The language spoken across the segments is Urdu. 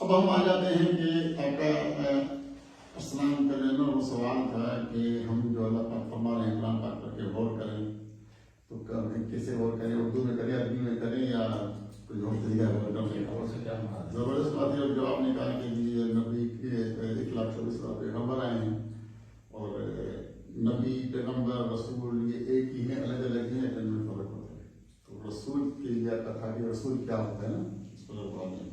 اب ہم آ جاتے ہیں کہ آقا اسلام کا جو وہ سوال تھا کہ ہم جو اللہ پاک فرما رہے ہیں قرآن پاک پر کے غور کریں تو کیسے غور کریں، اردو میں کریں، عربی میں کریں، یا کوئی اور طریقہ غور کریں؟ زبردست بات ہے. اور جو آپ نے کہا کہ یہ نبی کے 1,24,000 پیغمبر آئے ہیں اور نبی پیغمبر رسول یہ ایک ہی ہیں، الگ الگ ہیں، لیکن میں فرق ہوتا ہے. تو رسول کے لیے کہا کہ رسول کیا ہوتا ہے نا، اس پر بات ہے.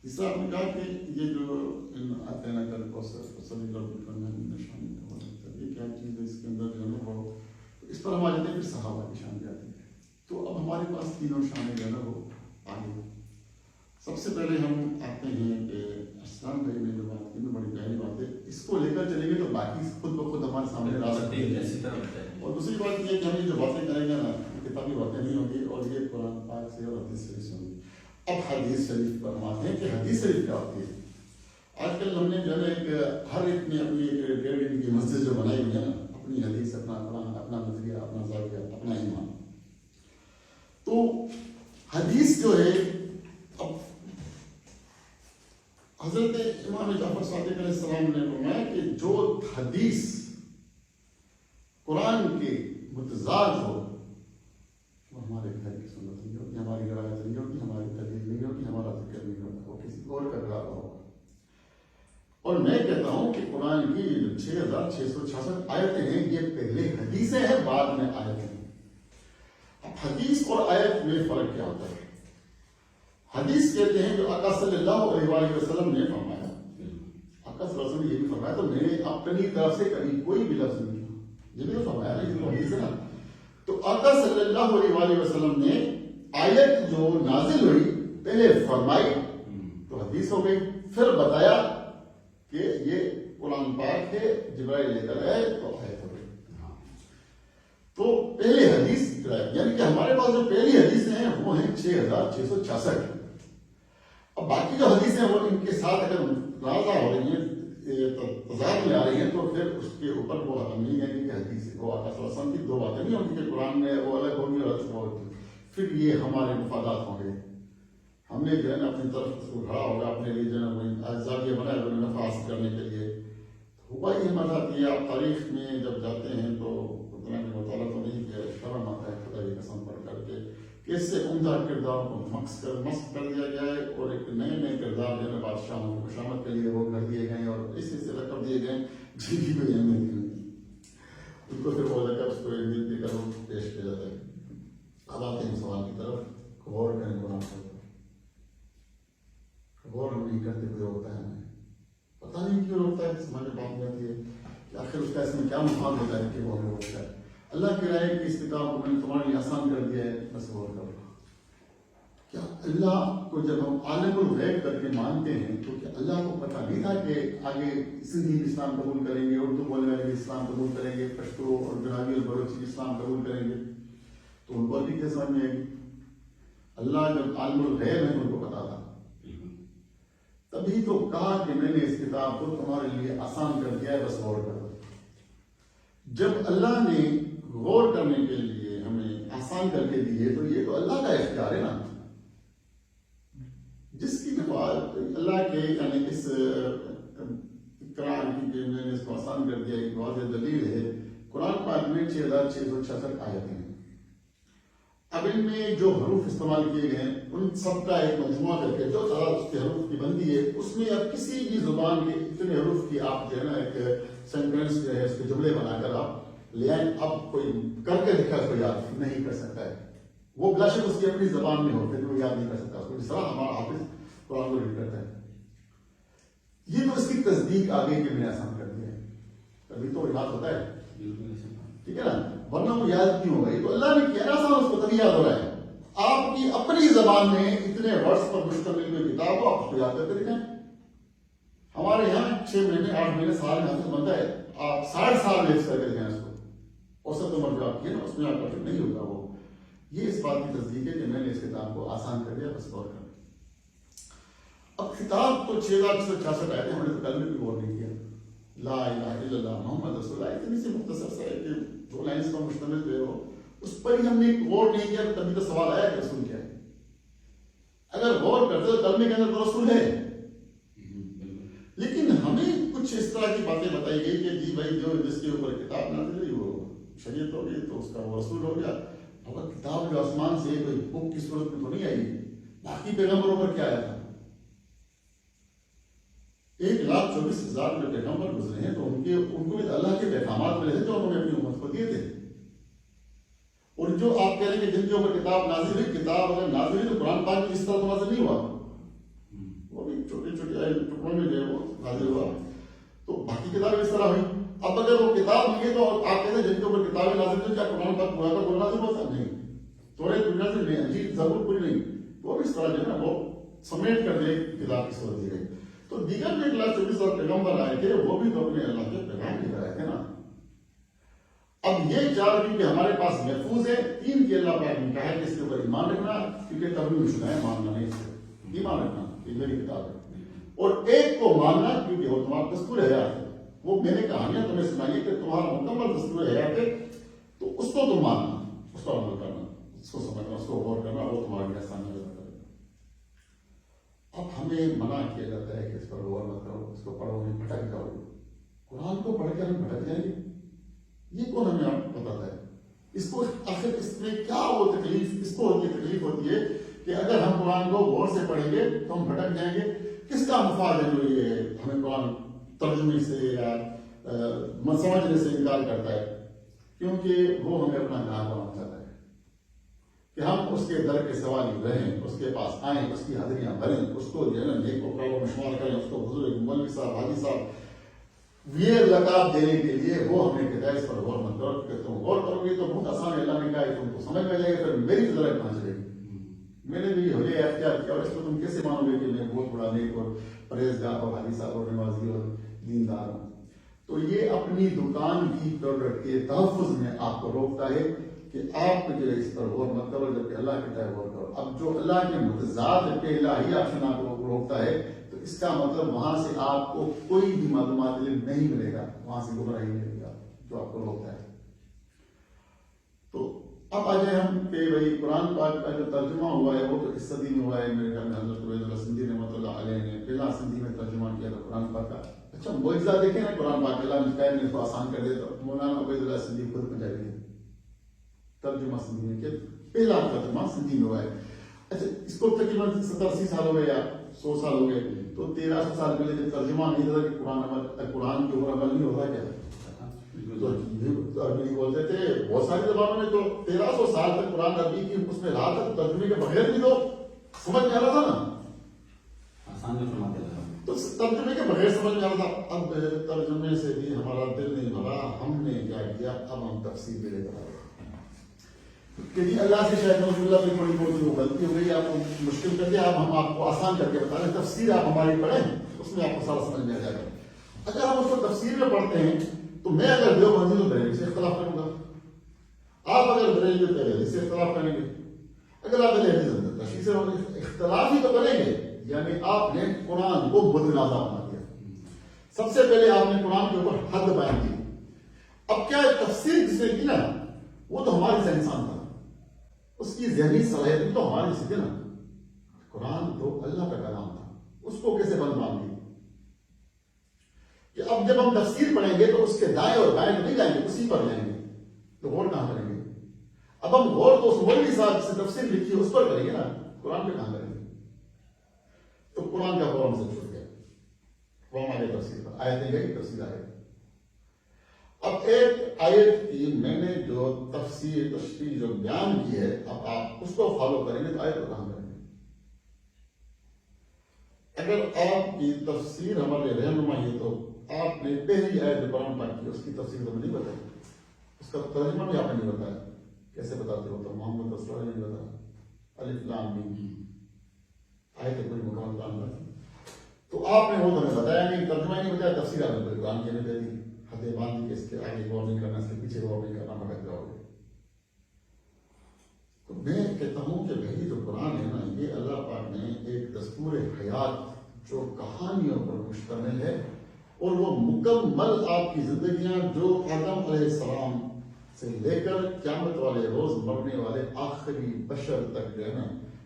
اس طرح آپ نے کہا کہ یہ جو آتے ہیں کل سبھی نشانی یہ کیا چیز ہے، اس کے اندر جو ہے وہ اس پر ہم آ جاتے ہیں. پھر صحابہ کی شان جاتی ہے. تو اب ہمارے پاس تینوں شانیں جو ہے وہ آگے. سب سے پہلے ہم آتے ہیں کہ اسلام بھائی نے جو بات کی بڑی پہلی بات ہے، اس کو لے کر چلیں گے تو باقی خود بخود ہمارے سامنے لا سکتے ہیں. اور دوسری بات یہ ہے کہ ہم یہ جو باتیں کریں گے نا کتابی باتیں نہیں ہوگی، اور یہ قرآن پاک سے اور حدیث شریف سے ہوگی. اب حدیث شریف پر ہم آتے ہیں کہ حدیث شریف کیا ہوتی ہے. آج کل ہم نے جو ہے ایک ہر ایک نے اپنی ایک ڈیڑھ دن کی مسجد جو بنائی ہوئی ہے نا، اپنی حدیث، اپنا قرآن، اپنا نظریہ، اپنا زاویہ، اپنا ایمان. تو حدیث جو ہے، اب حضرت امام جعفر صادق علیہ السلام نے فرمایا کہ جو حدیث قرآن کے متضاد ہو وہ ہمارے گھر کی سنت نہیں ہوتی، ہماری روایت نہیں ہوتی، ہماری تحریر نہیں ہوتی، ہمارا ذکر نہیں ہوتا، وہ کسی اور کا کہا ہوگا. اور میں کہتا ہوں کہ قرآن کی جو 6,666 آیتیں ہیں یہ پہلے حدیثیں ہیں، بعد میں آیتیں ہیں. اب حدیث اور آیت میں فرق کیا ہوتا ہے؟ حدیث کہتے ہیں جو آقا صلی اللہ علیہ وآلہ وسلم نے فرمایا. آقا صلی اللہ علیہ وسلم نے یہ بھی فرمایا، تو میں نے اپنی طرف سے کبھی کوئی بھی لفظ نہیں کیا، یہ بھی تو فرمایا نا، یہ تو حدیث ہے نا. تو آقا صلی اللہ علیہ وآلہ وسلم نے آیت جو نازل ہوئی پہلے فرمائی تو حدیث ہو گئی، پھر بتایا کہ یہ قرآن پاک ہے، جبرائیل لے کر آئے تو آیت ہو گئی. تو پہلے حدیث یعنی کہ ہمارے پاس جو پہلی حدیثیں ہیں وہ ہیں 6,666. اب باقی جو حدیثیں وہ ان کے ساتھ اگر متنازع ہو رہی ہیں، تضاد میں آ رہی ہیں، تو پھر اس کے اوپر وہ ختم نہیں ہے کہ حدیث کو آقا صلی اللہ علیہ وسلم کی دو باتیں نہیں ہوتی کہ قرآن میں وہ الگ ہوگی اور حدیث وہ ہوگی. پھر یہ ہمارے مفادات ہوں گے. ہم نے جو ہے نا اپنی طرف اس کو کھڑا ہوگا اپنے لیے جو ہے نا زاویہ بنایا جو نفع حاصل کرنے کے لیے. ہوا یہ مزہ یہ آپ تاریخ میں جب جاتے ہیں تو اتنا بھی مطالعہ تو نہیں کہ شرم آتا ہے خدا کی قسم پڑھ کر کے کہ اس سے عمدہ کردار کو مسخ کر دیا گیا ہے، اور ایک نئے نئے کردار جو ہے بادشاہوں کی خوشامد کے لیے وہ کر دیے گئے اور اسی سے رقم دیے گئے جن کی کوئی اہمیت نہیں ہوتی. ان کو صرف ہو جاتا ہے اس کو ایک دن کا روپ پیش کیا جاتا ہے. اب آتے ہیں سوال کی طرف، غور کریں قرآن پر. غور ہم نہیں کرتے، کوئی روکتا ہے ہمیں، پتہ نہیں کیوں روکتا ہے. سمجھ میں بات جاتی ہے کہ آخر اس کا اس میں کیا مفاد ہوتا ہے کہ وہ ہمیں روکتا ہے. اللہ کی رائے کی اس کتاب کو میں نے تمہارے لیے آسان کر دیا ہے، بس غور کرو. کیا اللہ کو جب ہم عالم الغیب کر کے مانتے ہیں تو کیا اللہ کو پتہ نہیں تھا کہ آگے سندھی بھی اسلام قبول کریں گے، اردو بولنے والے بھی اسلام قبول کریں گے، پشتو اور بناوی اور بلوچی بھی اسلام قبول کریں گے؟ تو ان کو بھی کیا سمجھ میں آئے گی؟ اللہ جب عالم الغیب ہے ان کو پتا تھا، تبھی تو کہا کہ میں نے اس کتاب کو تمہارے لیے آسان کر دیا ہے، بس غور کرو. جب اللہ نے غور کرنے کے لیے ہمیں آسان کر کے دیے تو یہ تو اللہ کا اختیار ہے نا. جس کی نفاذ اللہ کے یعنی اس قرآن کی میں نے اس کو آسان کر دیا ایک واضح دلیل ہے. قرآن پاک میں 6,666 آیتیں ہیں. اب ان میں جو حروف استعمال کیے گئے ہیں ان سب کا ایک مجموعہ کر کے جو تعداد اس کے حروف کی بنتی ہے اس میں اب کسی بھی زبان کے اتنے حروف کی آپ جو ہے نا ایک سینٹینس جو ہے اس کے جملے بنا کر آپ لے آئیں. اب کوئی کر کے دکھا کوئی یاد نہیں کر سکتا ہے، وہ بلا شک اس کی اپنی زبان میں ہو پھر وہ یاد نہیں کر سکتا اس کو، جس طرح ہمارا حافظ قرآن کو ریڈ کرتا ہے. یہ تو اس کی تصدیق آگے کے میں نے آسان کر دیا ہے، تبھی تو یاد ہوتا ہے، ٹھیک ہے نا. ورنہ وہ یاد کیوں ہوگا؟ تو اللہ نے کیا آسان اس کو تبھی یاد ہو رہا ہے. آپ کی اپنی زبان میں اتنے ورڈز پر مشتمل کوئی کتاب ہو آپ اس کو یاد کرتے دکھائیں. ہمارے یہاں 6 مہینے 8 مہینے سال میں حافظ بنتا ہے، آپ 60 سال ویسٹ کر کے دکھائیں اس کو، اوسط عمر جو آپ کی ہے نا اس میں آپ کا نہیں ہوگا وہ. یہ اس بات کی تصدیق ہے کہ میں نے اس کتاب کو آسان کر دیا، بس غور کر. اب کتاب تو 6,666 آئے تھے، ہم نے تو کلمے بھی غور نہیں کیا. لا الہ الا اللہ محمد رسول اللہ اتنی سی مختصر سا ہے کہ 2 لائنز پر مشتمل جو ہے اس پر ہی ہم نے غور نہیں کیا. تبھی تو سوال آیا کہ رسول کیا ہے. اگر غور کرتے تو کلمے کے اندر تو رسول ہے، لیکن ہمیں کچھ اس طرح کی باتیں بتائی گئی کہ جی بھائی جو جس کے اوپر کتاب نازل ہوئی وہ شریعت ہو گئی تو اس کا وہ رسول ہو گیا. اور کتاب جو آسمان سے کوئی بک کی صورت میں تو نہیں آئی، باقی پیغمبروں پر کیا آیا تھا؟ 1,24,000 جو پیغمبر گزرے ہیں تو ان کو بھی اللہ کے پیغامات ملے تھے جو انہوں نے اپنی امت کو دیے تھے. اور جو آپ کہہ رہے ہیں کہ جن کے اوپر کتاب نازل ہوئی، کتاب اگر نازل ہوئی تو قرآن پاک اس طرح تو نازل نہیں ہوا، وہ بھی چھوٹے چھوٹے ٹکڑوں میں جو ہے وہ نازل ہوا. تو باقی کتابیں اس طرح ہوئی. اب اگر وہ کتاب نہیں ہے تو آپ کہتے ہیں جن کے اوپر کتابیں نازل ہوئی، کیا قرآن پاک پورا کا پورا نازل ہوتا؟ نہیں. تھوڑے پوری نازل نہیں، انجیل زبور پوری نہیں، وہ بھی اس طرح جو ہے نا وہ سمیٹ کر دے کتاب کی صورت دی گئی. تو دیگر جو 1,24,000 پیغمبر آئے تھے وہ بھی تو اپنے اللہ کے پیغام لے کر آئے تھے نا. اب یہ 4 کیونکہ ہمارے پاس محفوظ ہے، 3 کی اللہ پاک نے کہا ہے کہ اس کے اوپر ایمان رکھنا، کیونکہ ترمیم شدہ ہے، ماننا نہیں، اس سے ایمان رکھنا یہ میری کتاب ہے. اور ایک کو ماننا کیونکہ وہ تمہارا دستور حیات ہے. وہ میں نے کہانیاں تمہیں سنائی کہ تمہارا مکمل دستور حیات ہے، تو اس کو تم ماننا، اس پر عمل کرنا، اس کو سمجھنا، اس کو غور کرنا، وہ تمہارے آسان نظر کرے گا. اب ہمیں منع کیا جاتا ہے کہ اس پر غور مت کرو، اس کو پڑھو نہیں، بھٹک جاؤ. قرآن کو پڑھ کے ہم بھٹک جائیں گے، یہ کون ہمیں آپ بتاتا ہے؟ اس کو آخر اس میں کیا وہ تکلیف اس کو ہوتی ہے؟ تکلیف ہوتی ہے کہ اگر ہم قرآن کو غور سے پڑھیں گے تو ہم بھٹک جائیں گے. کس کا مفاد ہے جو یہ ہمیں قرآن ترجمے سے یا سمجھنے سے انکار کرتا ہے؟ کیونکہ وہ ہمیں اپنا گناہ بنانا چاہتا ہے کہ ہم اس کے در کے سوالی رہیں، اس کے پاس آئیں، اس کی حاضریاں بھریں، اس کو جو ہے نا نیک و قابل مشمار کریں، اس کو حضور مولوی صاحب، حاجی صاحب یہ لقاب دینے کے لیے وہ ہمیں کہتا ہے اس پر غور مت کرو، کہ تم غور کرو گے تو بہت آسان ہے. اللہ نے کہا ہے تم کو سمجھ میں جائے گا، پھر میری ضرورت کہاں چلے گی. میں نے بھی حلیہ اختیار کیا، اور اس کو تم کیسے مانو گے کہ میں بہت بڑا نیک اور پرہیزگار اور حاجی صاحب اور نمازی اور دیندار ہوں. تو یہ اپنی دکان کی پروڈکٹ کے تحفظ میں آپ کو روکتا ہے کہ آپ جو ہے اس پر غور مت کرو جبکہ اللہ کی طرح غور کرو. اب جو اللہ کے متضاد پہ الہی آپشن آپ کو روکتا ہے تو اس کا مطلب وہاں سے آپ کو کوئی بھی معلومات نہیں ملے گا، وہاں سے گمراہی ملے گا جو آپ کو روکتا ہے. تو اب آ جائے ہم کہ بھائی قرآن پاک کا جو ترجمہ ہوا ہے وہ تو اس صدی میں ہوا ہے. میرے خیال میں حضرت عبید اللہ سندھی رحمۃ اللہ علیہ نے پہلا سندھی میں ترجمہ کیا تھا قرآن پاک کا. اچھا معجزہ دیکھیں نا قرآن پاک، اللہ نے اس کو آسان کر دیا. تو مولانا عبید اللہ سندھی خود پنجابی ہے، ترجمہ سندھی میں کیا پہلا ترجمہ سندھی میں ہوا ہے. اچھا اس کو تقریباً 70-80 سال ہو گئے یا 100 سال ہو گئے. تو 1300 سال پہلے جب ترجمہ نہیں تھا کہ قرآن کے اوپر عمل نہیں ہوتا کیا عربی بولتے تھے بہت ساری زبانوں میں. تو 1300 سال تک قرآن عربی کی اس میں رہا تھا، ترجمے کے بغیر بھی تو سمجھ میں آ رہا تھا نا، آسان میں فرماتے تھے تو ترجمے کے بغیر سمجھ میں آ رہا تھا. اب ترجمے سے بھی ہمارا دل نہیں بھرا، ہم نے کیا کیا، اب ہم تفسیر بھی لے کر آئے کہ جی اللہ سے شاید رسول اللہ کی تھوڑی بہت غلطی ہو گئی، آپ کو مشکل کر دیا، اب ہم آپ کو آسان کر کے بتا رہے ہیں. تفسیر آپ ہماری پڑھیں، اس میں آپ کو سارا سمجھ میں آ جائے گا. اگر ہم اس کو تفسیر میں پڑھتے ہیں تو میں اگر دیوبندی تو بریلوی سے اختلاف کروں گا، آپ اگر بریلوی تو بریلوی سے اختلاف کریں گے، اگر آپ تشریح سے اختلاف ہی تو کریں گے. یعنی آپ نے قرآن کو متنازع بنا دیا. سب سے پہلے آپ نے قرآن کے اوپر حد بیان کی. اب کیا تفسیر جس نے کی نا وہ تو ہمارے سے انسان تھا، اس کی ذہنی صلاحیت تو ہمارے سے تھی نا. قرآن تو اللہ کا کلام تھا، اس کو کیسے بند باندھ دی کہ اب جب ہم تفسیر پڑھیں گے تو اس کے دائیں اور بائیں تو نہیں جائیں گے، اسی پر جائیں گے. تو غور کہاں کریں گے؟ اب ہم غور تو اس مولوی صاحب سے تفسیر لکھی اس پر کریں گے نا، قرآن پہ کہاں کریں گے؟ تو قرآن کا قرآن سے چھوٹ گیا، وہ ہمارے تفسیر پر آیتیں گئی، تفسیر آئے. اب ایک آیت کی میں نے جو تفسیر تشریح جو بیان کی ہے، اب آپ اس کو فالو کریں گے تو آیت کو کہاں کریں گے؟ اگر آپ کی تفسیر ہمارے رہنمائی ہے تو آپ نے پہلی آیت جو قرآن پاک کی اس کی تفسیر تو نہیں بتائی، اس کا ترجمہ بھی آپ نے نہیں بتایا. کیسے بتاتے ہو؟ تو محمد رسول اللہ نے بتایا الف لام میم آیت کوئی مکمل قرآن پاک. تو آپ نے وہ تو ہمیں بتایا نہیں، ترجمہ نہیں بتایا، تفسیر آپ نے کوئی قرآن کی نہیں دے دی، حدیں باندھی کہ اس کے آگے غور نہیں کرنا، اس کے پیچھے غور نہیں کرنا، بھٹک جاؤ گے. تو میں کہتا ہوں کہ بھائی جو قرآن ہے نا یہ اللہ پاک نے ایک دستور حیات جو کہانیوں پر مشتمل ہے، اور وہ مکمل آپ کی زندگیاں جو آدم علیہ السلام سے لے کر قیامت والے روز مرنے والے آخری بشر تک جو ہے نا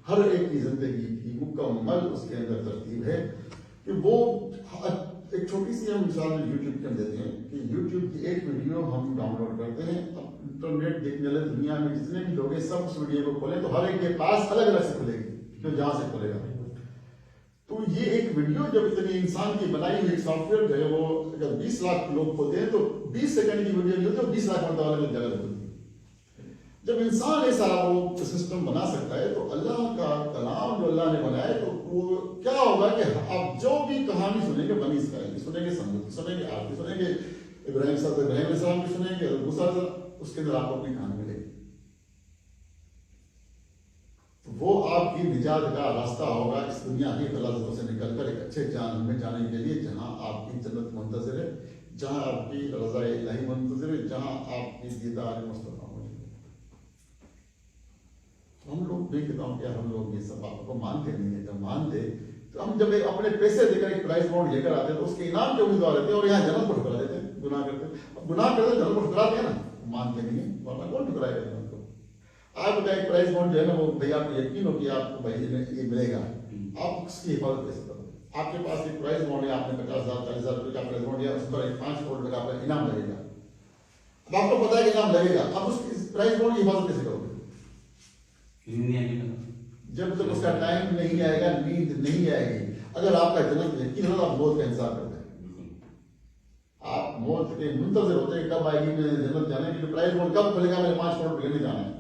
ہر ایک کی زندگی کی مکمل اس کے اندر ترتیب ہے کہ وہ ایک چھوٹی سی ہم مثال یوٹیوب کی ہم دیتے ہیں کہ یوٹیوب کی ایک ویڈیو ہم ڈاؤن لوڈ کرتے ہیں. اب انٹرنیٹ دیکھنے والے دنیا میں جتنے بھی لوگ ہیں سب اس ویڈیو کو کھولیں تو ہر ایک کے پاس الگ الگ سے کھلے گی جو جہاں سے کھلے گا. تو یہ ایک ویڈیو جب اتنی انسان کی بنائی ہوئی ایک سافٹ ویئر جو ہے وہ اگر 20 لاکھ لوگ کھولتے ہیں تو 20 سیکنڈ کی ویڈیو جو ہے 20 لاکھ مرتبہ الگ جگہ ہوتی ہے. جب انسان ایسا وہ سسٹم بنا سکتا ہے تو اللہ کا کلام جو اللہ نے بنایا ہے تو وہ کیا ہوگا کہ آپ جو بھی کہانی سنیں گے بنی اسرائیل کی سنیں گے, سمجھ کی سنیں گے, آپ کی سنیں گے, ابراہیم علیہ السلام کی سنیں گے, اس کے اندر آپ کو اپنی کہانی ملے گی. وہ آپ کی نجات کا راستہ ہوگا اس دنیا کی غلازتوں سے نکل کر ایک اچھے جہنم میں جانے کے لیے, جہاں آپ کی جنت منتظر ہے, جہاں آپ کی رضا الہی منتظر ہے, جہاں آپ کی دیدار مصطفیٰ. ہم لوگ بھی کہتا ہوں کہ ہم لوگ یہ سب باتوں کو مانتے نہیں ہیں. جب مانتے تو ہم جب اپنے پیسے دے کر ایک پرائز بانڈ لے کر آتے ہیں تو اس کے انعام کے امیدوار رہتے ہیں اور یہاں جنت کو ٹھکرا دیتے ہیں. گناہ کرتے ہیں, اب گناہ کرتے جنت کو ٹھکراتے ہیں نا, مانتے نہیں ہیں ورنہ کون ٹھکرائے گا جنت کو. آپ کا ایک پرائز بانڈ جو ہے نا وہ بھائی آپ کو یقین ہو کہ آپ کو بھائی یہ ملے گا, آپ اس کی حفاظت کیسے کرو گے؟ آپ کے پاس ایک پرائز بانڈ ہے, آپ نے 50,000 40,000 روپئے کا پرائز بانڈ لیا, اس پر 5 کروڑ روپئے کا آپ کا انعام لگے گا. اب آپ کو پتا ہے کہ انعام لگے گا, اب اس پرائز بانڈ کی حفاظت کیسے کرو گے؟ جب تک اس کا ٹائم نہیں آئے گا, نیند نہیں آئے گی. اگر آپ کا جنت یقین ہو آپ موت کا انتظار کرتے ہیں, آپ موت کے منتظر ہوتے ہیں کب آئے گی میں جنت جانے کے لیے, پرائز بانڈ کب کھلے گا, میں 5 کروڑ روپئے میں جانا ہے.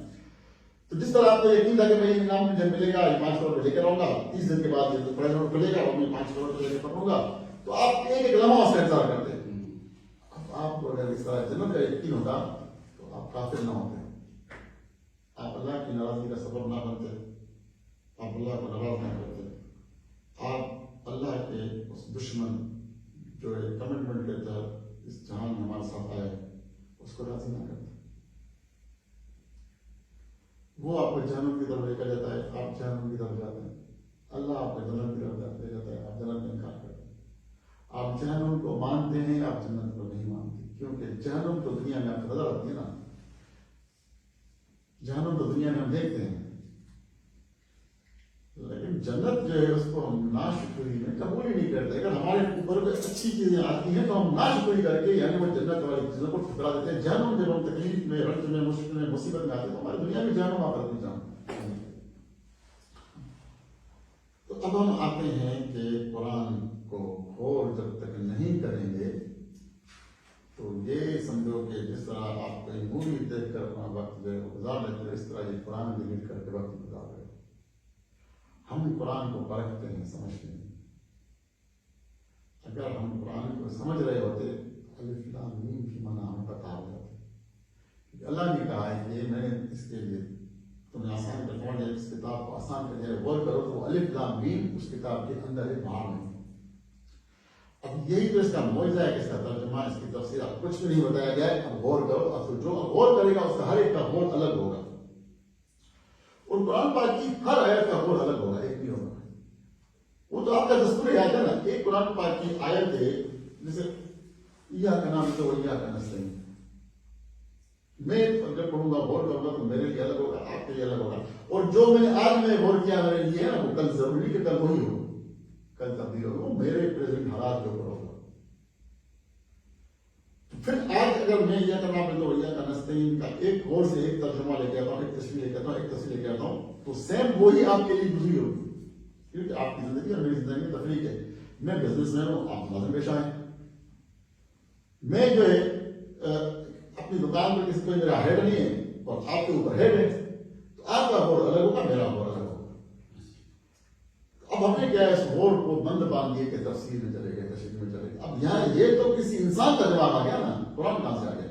تو جس طرح آپ کو یقین تھا کہ میں انعام مجھے ملے گا, 5 کروڑ روپئے لے کر آؤں گا, 30 دن کے بعد پرائز بانڈ کھلے گا اور میں 5 کروڑ روپئے لے کر پڑھوں گا, تو آپ ایک ایک لمحہ اس کا انتظار کرتے ہیں. اب آپ کو اگر اس طرح جنت کا یقین ہوتا تو آپ کافر نہ ہوتے, آپ اللہ کی ناراضگی کا سبب نہ بنتے, آپ اللہ کو ناراض نہ کرتے, آپ اللہ کے اس دشمن جو ایک کمٹمنٹ کے تحت اس جہان میں ہمارے ساتھ آئے اس کو راضی نہ کرتے. وہ آپ کو جہنم کی طرف لے کر جاتا ہے, آپ جہنم کی طرف جاتے ہیں. اللہ آپ کو جنت کی طرف لے جاتا ہے, آپ جنت میں انکار کرتے ہیں. آپ جہنم کو مانتے ہیں, آپ جنت کو نہیں مانتے, کیونکہ جہنم تو دنیا میں آپ کو نظر آتی ہے نا, جہنم تو دنیا میں ہم دیکھتے ہیں, لیکن جنت جو ہے اس کو ہم ناشکری میں قبول ہی نہیں کرتے. اگر ہمارے اوپر اچھی چیزیں آتی ہیں تو ہم ناشکری کر کے یعنی وہ جنت والی چیزوں کو ٹھکرا دیتے ہیں. جہنم جب ہم تکلیف میں, رنج میں, مشکل میں, مصیبت میں آتے ہیں تو ہماری دنیا میں جہنم آ کر نہیں جانا. تو اب ہم آتے ہیں کہ قرآن کو غور جب تک نہیں کریں گے تو یہ سمجھو کہ جس طرح آپ کوئی مووی دیکھ کر اپنا وقت جو ہے گزار لیتے ہیں, اس طرح یہ قرآن ڈیلیٹ کر کے وقت گزار رہے. ہم قرآن کو پرکھتے ہیں, سمجھتے ہیں. اگر ہم قرآن کو سمجھ رہے ہوتے الف لام میم کی معنی ہمیں پتا ہو جاتے. اللہ نے کہا ہے کہ میں نے اس کے لیے تمہیں آسان کر دیا, اس کتاب کو آسان کر دیا, غور کرو تو الف لام میم اس کتاب کے اندر ہے, باہر نہیں. اب یہی تو اس کا معجزہ ہے کہ اس کا ترجمہ, اس کی تفسیر اب کچھ بھی نہیں بتایا گیا ہے. اب غور کرو, اب جو غور کرے گا اس کا ہر ایک کا غور الگ ہوگا, اور قرآن پاک کی ہر آیت کا غور الگ ہوگا, ایک نہیں ہوگا. وہ تو آپ کا دستور آیت ہے نا, ایک قرآن پاک کی آیت ہے جیسے یا کا نام تو یا کا نسل, میں اگر پڑھوں گا غور کروں گا تو میرے لیے الگ ہوگا, آپ کے لیے الگ ہوگا. اور جو میں نے آج میں غور کیا میرے لیے ہے نا, وہ کل ضروری کہ کل وہی ہو, کل تبدیل ہوگا, وہ میرے پریزنٹ حالات کے اوپر ہوگا. پھر آج اگر میں یہ کرنا پڑتا ہوں یا کا نستعین کا ایک غور سے ایک ترجمہ لے کے آتا ہوں, ایک تصویر لے کے آتا ہوں, ایک تصویر لے کے آتا ہوں, تو سیم وہی آپ کے لیے گزری ہوگی, کیونکہ آپ کی زندگی اور میری زندگی میں تفریق ہے. میں بزنس مین ہوں, آپ ملازم پیشہ ہیں. میں جو ہے اپنی دکان پر کسی کوئی میرا ہیڈ نہیں ہے اور آپ کے اوپر ہیڈ ہے, تو آپ کا غور الگ ہوگا, میرا غور الگ ہوگا. اب ہم نے کیا ہے اس غور کو بند باندھ دیے کہ تفسیر میں چلے گئے, تشریح میں چلے گئے. اب یہاں یہ تو کسی انسان کا جواب آ گیا نا, قرآن کہاں سے آ گیا؟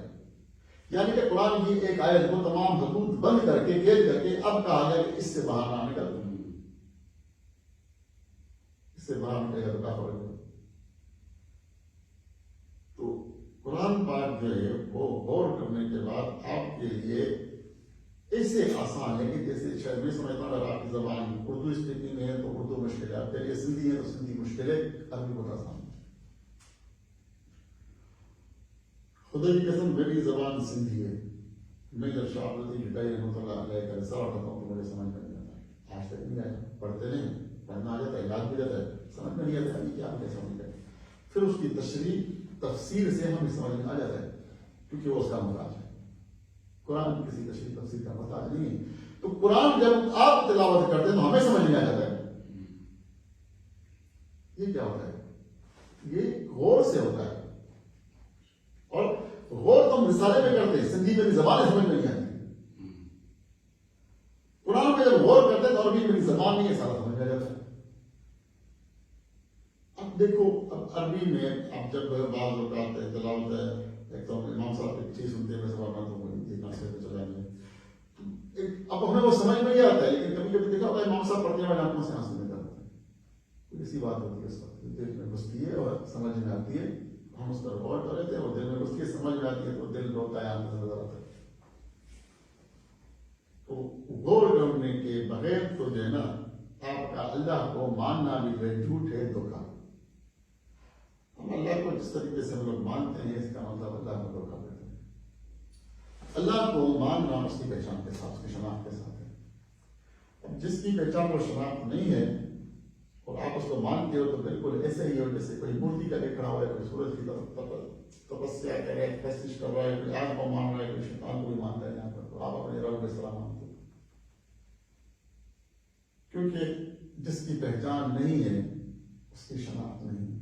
یعنی کہ قرآن کی ایک آیت کو تمام حدود بند کر کے قید کر کے اب کہا گیا کہ اس سے باہر نہ نکل, اس سے باہر نکلے گا تو کافر ہوگا. تو قرآن پاک جو ہے وہ غور کرنے کے بعد آپ کے لیے ایسے آسان ہے کہ جیسے شاید میں سمجھتا ہوں اگر آپ کی زبان اردو اسپیکنگ ہے تو اردو مشکل ہے, آپ کے لیے سندھی ہے تو سندھی مشکل ہے, عربی بہت آسان ہے. خدا کی قسم میری زبان سندھی ہے, میں جب شاہ عبداللطیف بھٹائی رحمۃ اللہ علیہ کا رسالہ پڑھتا ہوں تو مجھے سمجھ میں نہیں آتا, آج تک نہیں آیا, پڑھتے نہیں پڑھنا آ جاتا ہے، یاد بھی رہتا ہے، سمجھ میں نہیں آتا ہے کیا کیا سمجھ گئے، پھر اس کی تشریح تفسیر سے ہمیں سمجھ میں آ جاتا ہے، کیونکہ وہ اس کا محتاج ہے۔ قرآن کسی تشریح تفسیر کا محتاج نہیں ہے۔ تو قرآن جب آپ تلاوت کرتے ہیں تو ہمیں سمجھ میں آ جاتا ہے یہ کیا ہوتا ہے، یہ غور سے ہوتا ہے، اور غور تم رسالے میں کرتے ہیں، سندھی میری زبان سمجھ میں نہیں آتی، قرآن پہ جب غور کرتے ہیں تو عربی میری زبان نہیں ہے، سارا سمجھ میں آ جاتا ہے۔ اب دیکھو، اب عربی میں اب جب بعض لوگ آتے ہیں تلاوت ہے، ایک تو امام صاحب ایک چیز سنتے ہیں، میں سوال کرتا ہوں یہ ناصر پہ چلا گیا، اب ہمیں وہ سمجھ میں نہیں آتا ہے، لیکن کبھی کبھی دیکھا ہوتا ہے امام صاحب پڑھتے ہیں آنکھوں سے آنسو نکل آتے ہیں، اسی بات ہوتی ہے اس وقت، دل میں گھستی ہے اور سمجھ میں آتی ہے، ہم اس پر غور کر لیتے ہیں اور دل میں گھستی ہے، سمجھ میں آتی ہے تو دل روتا ہے، آنکھوں سے نظر آتا ہے۔ تو غور کرنے کے بغیر تو جو ہے نا آپ کا اللہ کو ماننا بھی جو ہے جھوٹ ہے، دھوکا۔ ہم اللہ کو جس طریقے سے ہم لوگ مانتے ہیں اس کا مطلب اللہ کو دھوکا دیتے ہیں۔ اللہ کو ماننا اس کی پہچان کے ساتھ، اس کی شناخت کے ساتھ ہے۔ اب جس کی پہچان اور شناخت نہیں ہے اور آپ اس کو مانتے ہو تو بالکل ایسے ہی ہو جیسے کوئی مورتی کا کھڑا ہوا ہے، کوئی سورج کی طرف تپسیا کر رہا ہے، پرستش کر رہا ہے، کوئی آگ کو مان رہا ہے، کوئی شیطان کو بھی مانتا ہے یہاں پر، تو آپ اپنے رب کو اس طرح مانتے ہو، کیونکہ جس کی پہچان نہیں ہے اس کی شناخت نہیں ہے۔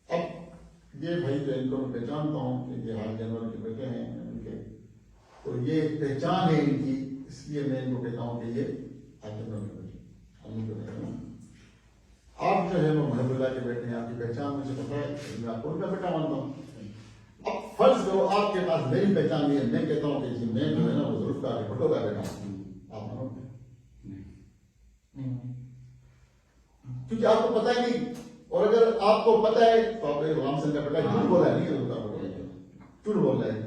اب یہ بھائی جو ان کو میں پہچانتا ہوں کہ یہ حال جانور کے بیٹے ہیں ان کے، تو یہ پہچان ہے ان کی، اس لیے میں ان کو کہتا ہوں کہ یہ حال جانور کے بیٹے ہیں۔ آپ جو ہے وہ محب اللہ کے بیٹے ہیں، آپ کی پہچان مجھے پتا ہے، میں آپ کو ان کا بیٹا مانتا ہوں۔ اب فرض کرو آپ کے پاس میری پہچان نہیں ہے، میں کہتا ہوں کہ جی میں جو ہے نا وہ ذوالفقار کے بھٹو کا بیٹا ہوں، آپ مانو گے؟ کیونکہ آپ کو پتا ہی نہیں، اور اگر آپ کو پتا ہے تو آپ نے غلام حسین کا بیٹا جھوٹ بولا ہے، نہیں جھوٹ بول رہا ہے،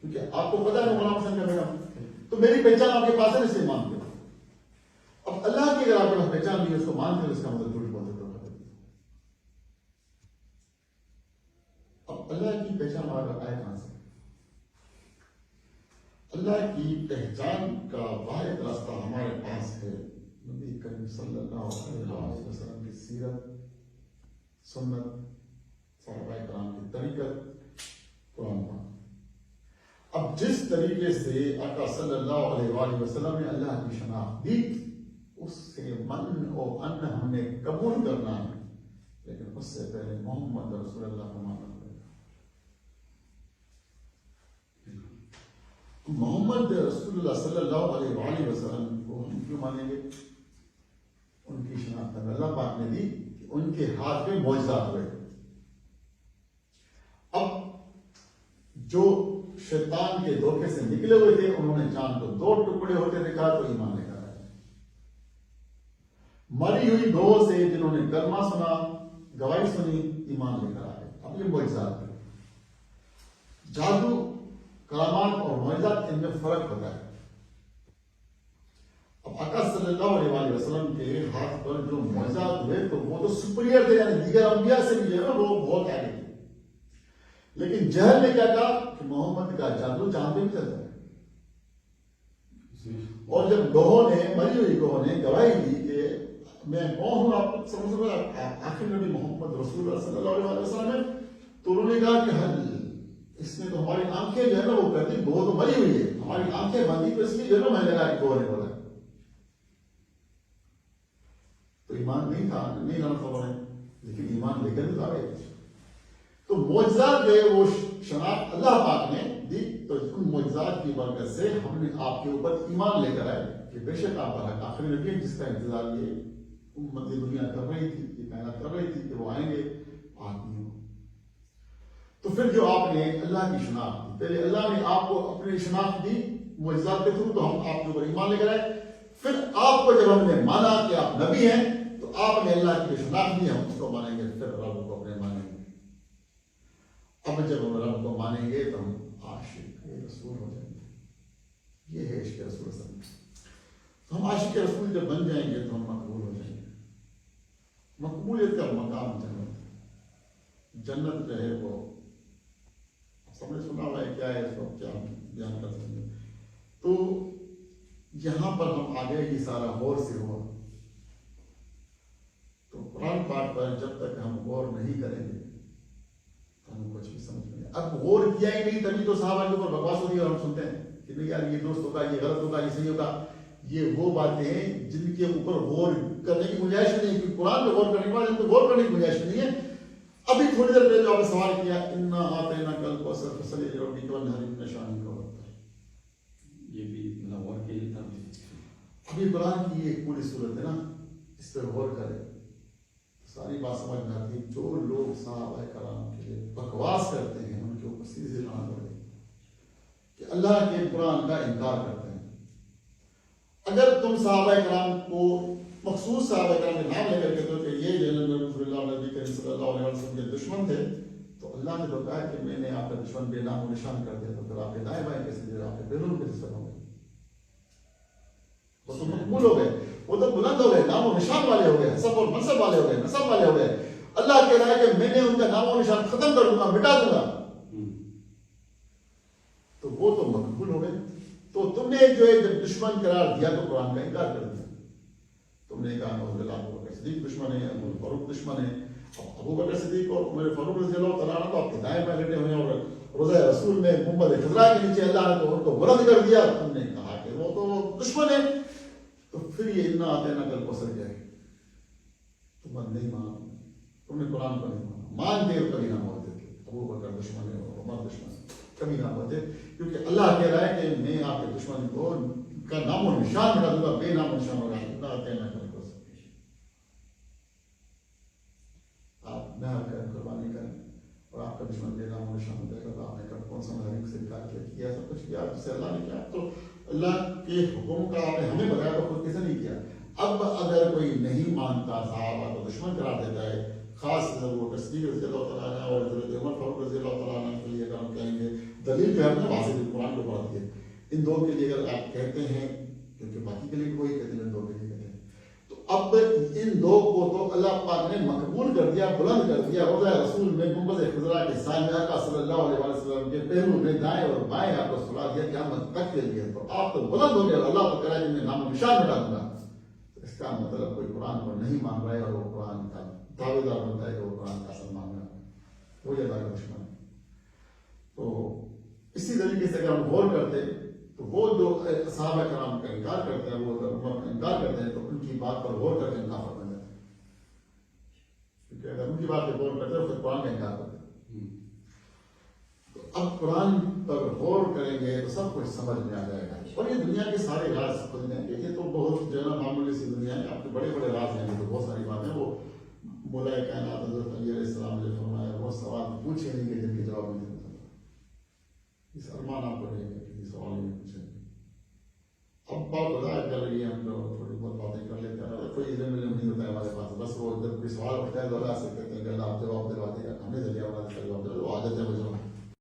کیونکہ آپ کو پتا ہے غلام حسین کا بیٹا، تو میری پہچان آپ کے پاس ہے، اس سے مانتے ہو۔ اب اللہ کی اگر آپ کے پاس پہچان نہیں ہے، اس کو مانتے ہو، اس کا مطلب جھوٹ بولتے ہو۔ اب اللہ کی پہچان آئے کہاں سے؟ اللہ کی پہچان کا واحد راستہ ہمارے پاس ہے نبی کریم صلی اللہ علیہ وسلم کی سیرت، سنت، صحابہ کرام کی طریقت، قرآن پاک۔ اب جس طریقے سے آقا صلی اللہ علیہ وآلہ وسلم نے اللہ کی شناخت دی، اس سے من اور ان ہم نے قبول کرنا ہے، لیکن اس سے پہلے محمد رسول اللہ کو ماننا پڑے گا۔ محمد رسول اللہ صلی اللہ علیہ وآلہ وسلم کو ہم کیوں مانیں گے؟ ان کی شناخت اللہ پاک نے دی کہ ان کے ہاتھ میں معجزات ہوئے۔ اب جو شیطان کے دھوکے سے نکلے ہوئے تھے، انہوں نے چاند کو 2 ٹکڑے ہوتے دیکھا تو ایمان لے کر آئے۔ مری ہوئی گو سے جنہوں نے کلمہ سنا، گواہی سنی، ایمان لے کر آئے۔ اب یہ معجزات ہے۔ جادو، کرامات اور معجزات، ان میں فرق ہوتا ہے۔ اب آقا صلی اللہ علیہ وآلہ وسلم کے ہاتھ پر جو معجزات ہوئے تو وہ تو سپریئر تھے، یعنی دیگر انبیاء سے بھی جو ہے نا وہ بہت آگے تھے۔ لیکن جہل نے کیا کہا کہ محمد کا جادو چاند پہ بھی چلتا ہے، اور جب گوہوں نے، مری ہوئی گوہوں نے گواہی دی کہ میں کون ہوں، آپ سمجھ رہے ہیں، آخر نبی محمد رسول اللہ صلی اللہ علیہ وسلم ہے، تو انہوں نے کہا کہ حل اس میں تو ہماری آنکھیں جو ہے نا وہ کرتی، گوہ تو مری ہوئی ہے، ہماری آنکھیں بندی، تو اس لیے جو ہے نا میں لگا کہ گوہ نے بولا، تو ایمان نہیں تھا، نہیں لانا تھا انہوں نے، لیکن ایمان لے کر آ گئے۔ تو معجزات جو ہے وہ شناخت اللہ پاک نے دی، تو ان معجزات کی برکت سے ہم نے آپ کے اوپر ایمان لے کر آئے کہ بے شک آپ پر آخری نبی ہے جس کا انتظار یہ امت دنیا کر رہی تھی، یہ کائنات کر رہی تھی کہ وہ آئیں گے، آدمی ہو۔ تو پھر جو آپ نے اللہ کی شناخت دی، پہلے اللہ نے آپ کو اپنی شناخت دی معجزات کے تھرو، تو ہم آپ کے اوپر ایمان لے کر آئے۔ پھر آپ کو جب ہم نے مانا کہ آپ نبی ہیں تو آپ نے اللہ کی شناخت دی، ہم اس کو مانیں گے، پھر رب کو اپنے مانیں گے۔ اب جب ہم رب کو مانیں گے تو ہم عاشق رسول ہو جائیں گے۔ یہ ہے عشق رسول صلی اللہ علیہ وسلم۔ تو ہم عاشق رسول جب بن جائیں گے تو ہم مقبول ہو جائیں گے۔ مقبولیت کا مقام جنت ہے۔ جنت جو ہے وہ سب نے سنا ہوا ہے، کیا ہے اس کو کیا بیان کر سکتے ہیں۔ تو یہاں پر ہم آگے ہی سارا غور سے ہوا پر جب تک ہم غور نہیں کریں گے تو ہمیں کچھ بھی سمجھ میں نہیں. اب غور کیا ہی نہیں تبھی تو صحابہ کے اوپر بکواس ہوتی ہے اور ہم سنتے ہیں کہ نہیں یار یہ درست ہوگا, یہ غلط ہوگا, یہ صحیح ہوگا. یہ وہ باتیں ہیں جن کے اوپر غور کرنے کی گنجائش نہیں ہے, کیونکہ قرآن پہ غور کرنے کے بعد ان پہ غور کرنے کی گنجائش نہیں ہے. ابھی تھوڑی دیر پہلے جو آپ نے سوال کیا انا آتینا کل کوثر فصلی لربک وانحر ان شانک هو الابتر, یہ بھی مطلب غور کے لیے تھا. ابھی قرآن کی یہ پوری صورت ہے نا, اس پہ غور کرے ساری بات سمجھ میں آتی ہے. جو لوگ صحابہ کرام کے لیے بکواس کرتے ہیں ان کے اوپر سیدھے لعنت پڑے کہ اللہ کے قرآن کا انکار کرتے ہیں. اگر تم صحابہ کرام کو مخصوص صحابہ کرام کے نام لے کر کہتے ہو کہ یہ رسول اللہ نبی کریم صلی اللہ علیہ وسلم کے دشمن تھے, تو اللہ نے تو کہا کہ میں نے آپ کا دشمن بے نام و نشان کر دیا, تو پھر آپ کے دائیں بائیں کیسے دے, آپ کے پہلو کیسے سر ہوں گے؟ وہ تو مقبول ہو گئے, وہ تو بلند ہو گئے, نام و نشان والے ہو گئے, حسب اور منصب والے ہو گئے, نسب والے ہو گئے. اللہ کہہ رہا ہے کہ میں نے ان کا نام و نشان ختم کر دوں گا, مٹا دوں گا, تو وہ تو مقبول ہو گئے. تو تم نے جو ہے جب دشمن قرار دیا تو قرآن کا انکار کر دیا. تم نے کہا ابو بکر صدیق دشمن ہے, ابو فاروق دشمن ہے. ابو بکر صدیق اور عمر فاروق رضی اللہ تعالیٰ عنہ تو آپ کے دائیں بائیں لیٹے ہوئے ہیں, اور روضہ رسول میں گنبد خضرا کے نیچے اللہ نے تو ان کو بلند کر دیا. تم نے کہا کہ وہ تو دشمن ہے. تو پھر یہ انا آتینا کل کوثر کیا ہے؟ تم نہیں مانا, تم نے قرآن کو نہیں مانا. مانتے ہو کبھی نہ ہوتے تھے ابو بکر دشمن ہے اور عمر دشمن ہے, کبھی نہ ہوتے, کیونکہ اللہ کہہ رہا ہے کہ میں آپ کے دشمن کو کا نام و نشان مٹا دوں گا, بے نام و نشان ہوگا. انا آتینا کل کوثر, آپ نہ قربانی کریں اور آپ کا دشمن بے نام و نشان ہو جائے گا. تو آپ نے کون سا محرم سے انکار کیا, سب کچھ کیا جسے اللہ نے کیا. تو اللہ کے حکم کا آپ نے ہمیں بتایا تو خود کیسے نہیں کیا. اب اگر کوئی نہیں مانتا صحابہ کو دشمن قرار دیتا ہے, خاص وہ صدیق رضی اللہ تعالیٰ عنہ اور حضرت عمر فاروق رضی اللہ تعالیٰ عنہ کے لیے اگر ہم کہیں گے دلیل جو ہے اپنے واضح قرآن کو پڑھتی ہے, ان دو کے لیے اگر آپ کہتے ہیں, کیونکہ باقی کے لیے کوئی کہتے ہیں, ان دو کے لیے کہتے ہیں, تو اب ان دو کو تو اللہ پاک نے مقبول کر دیا, بلند کر دیا. روضہ رسول میں گنبد خضرا کے سامنے آقا صلی اللہ علیہ وسلم کے پہلو میں دائیں اور بائیں آپ کو سلا دیا قیامت تک کے لیے. تو آپ تو بلند ہو گئے, اللہ تو کہہ رہا ہے کہ میں نام و نشان مٹا دوں گا. اس کا مطلب کوئی قرآن کو نہیں مان رہا ہے اور وہ قرآن کا دعوے دار بنتا ہے کہ وہ قرآن کا اصل مان رہا ہے, وہ یہ اللہ کا دشمن ہے. تو اسی طریقے سے اگر ہم غور کرتے تو وہ جو صحابہ کرام کا انکار کرتے ہیں, وہ اگر عمر کا انکار کرتے ہیں, تو ان کی بات پر غور کر کے کافر بن جاتے ہیں. کیونکہ اگر ان کی بات پہ غور کرتے ہیں تو پھر قرآن کا انکار کرتے ہیں. تو اب قرآن پر غور کریں گے تو سب کچھ سمجھ میں آ جائے گا. اور یہ دنیا کے سارے راز سمجھ میں آئیں گے. یہ تو بہت جو ہے نا معمولی سی دنیا ہے, آپ کے بڑے بڑے راز ہیں, تو بہت ساری باتیں وہ مولا کائنات حضرت علی علیہ السلام نے فرمایا وہ سوال پوچھے نہیں گئے جن کے جواب نہیں دے سکتا. اس ارمان آپ کو رہے گا کہ یہ سوال نہیں پوچھیں گے. اب بات وضاحت کر رہی ہے, ہم لوگ تھوڑی بہت باتیں کر لیتے ہیں, کوئی علم نہیں ہوتا ہے ہمارے پاس. بس وہ جب کوئی سوال اٹھتا ہے تو اللہ سے کہتے ہیں کہ اللہ آپ جواب دلوا دے گا, ہمیں ذریعہ والا جواب دے, وہ عادت ہے وہ جواب